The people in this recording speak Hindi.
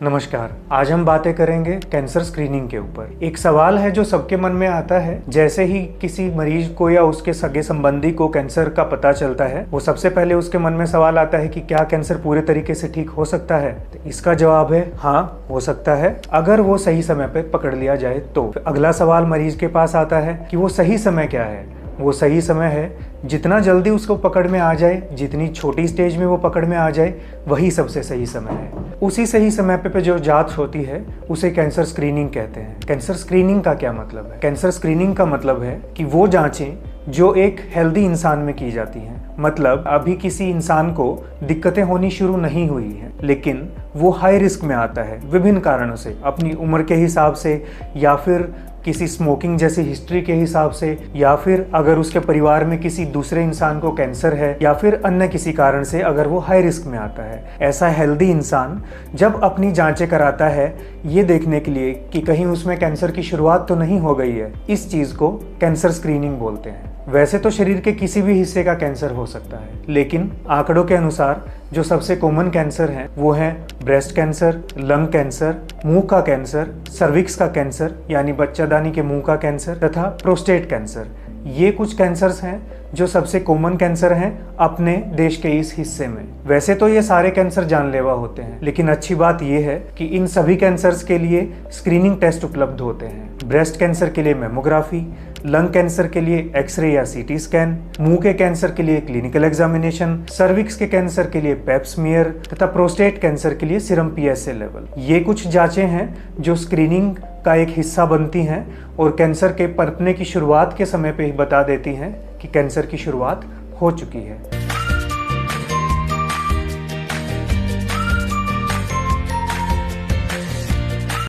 नमस्कार। आज हम बातें करेंगे कैंसर स्क्रीनिंग के ऊपर। एक सवाल है जो सबके मन में आता है। जैसे ही किसी मरीज को या उसके सगे संबंधी को कैंसर का पता चलता है, वो सबसे पहले उसके मन में सवाल आता है कि क्या कैंसर पूरे तरीके से ठीक हो सकता है। तो इसका जवाब है हाँ, हो सकता है, अगर वो सही समय पे पकड़ लिया जाए तो। अगला सवाल मरीज के पास आता है कि वो सही समय क्या है। वो सही समय है जितना जल्दी उसको पकड़ में आ जाए, जितनी छोटी स्टेज में वो पकड़ में आ जाए, वही सबसे सही समय है। उसी सही समय पे जो जांच होती है उसे कैंसर स्क्रीनिंग कहते हैं। कैंसर स्क्रीनिंग का क्या मतलब है? कैंसर स्क्रीनिंग का मतलब है कि वो जांचें जो एक हेल्दी इंसान में की जाती हैं। मतलब अभी किसी इंसान को दिक्कतें होनी शुरू नहीं हुई हैं, लेकिन वो हाई रिस्क में आता है विभिन्न कारणों से, अपनी उम्र के हिसाब से, या फिर किसी स्मोकिंग जैसी हिस्ट्री के हिसाब से, या फिर अगर उसके परिवार में किसी दूसरे इंसान को कैंसर है, या फिर अन्य किसी कारण से अगर वो हाई रिस्क में आता है। ऐसा हेल्दी इंसान जब अपनी जांचें कराता है ये देखने के लिए कि कहीं उसमें कैंसर की शुरुआत तो नहीं हो गई है, इस चीज़ को कैंसर स्क्रीनिंग बोलते हैं। वैसे तो शरीर के किसी भी हिस्से का कैंसर हो सकता है, लेकिन आंकड़ों के अनुसार जो सबसे कॉमन कैंसर हैं वो हैं ब्रेस्ट कैंसर, लंग कैंसर, मुंह का कैंसर, सर्विक्स का कैंसर यानी बच्चादानी के मुंह का कैंसर तथा प्रोस्टेट कैंसर। ये कुछ कैंसर्स हैं जो सबसे कॉमन कैंसर हैं अपने देश के इस हिस्से में। वैसे तो ये सारे कैंसर जानलेवा होते हैं, लेकिन अच्छी बात यह है कि इन सभी कैंसर्स के लिए स्क्रीनिंग टेस्ट उपलब्ध होते हैं। ब्रेस्ट कैंसर के लिए मेमोग्राफी, लंग कैंसर के लिए एक्सरे या सीटी स्कैन, मुंह के कैंसर के लिए क्लिनिकल एग्जामिनेशन, सर्विक्स के कैंसर के लिए पेप स्मीयर तथा प्रोस्टेट कैंसर के लिए सीरम पीएसए लेवल। ये कुछ जांचें हैं जो स्क्रीनिंग का एक हिस्सा बनती हैं और कैंसर के पनपने की शुरुआत के समय पे ही बता देती हैं कि कैंसर की शुरुआत हो चुकी है।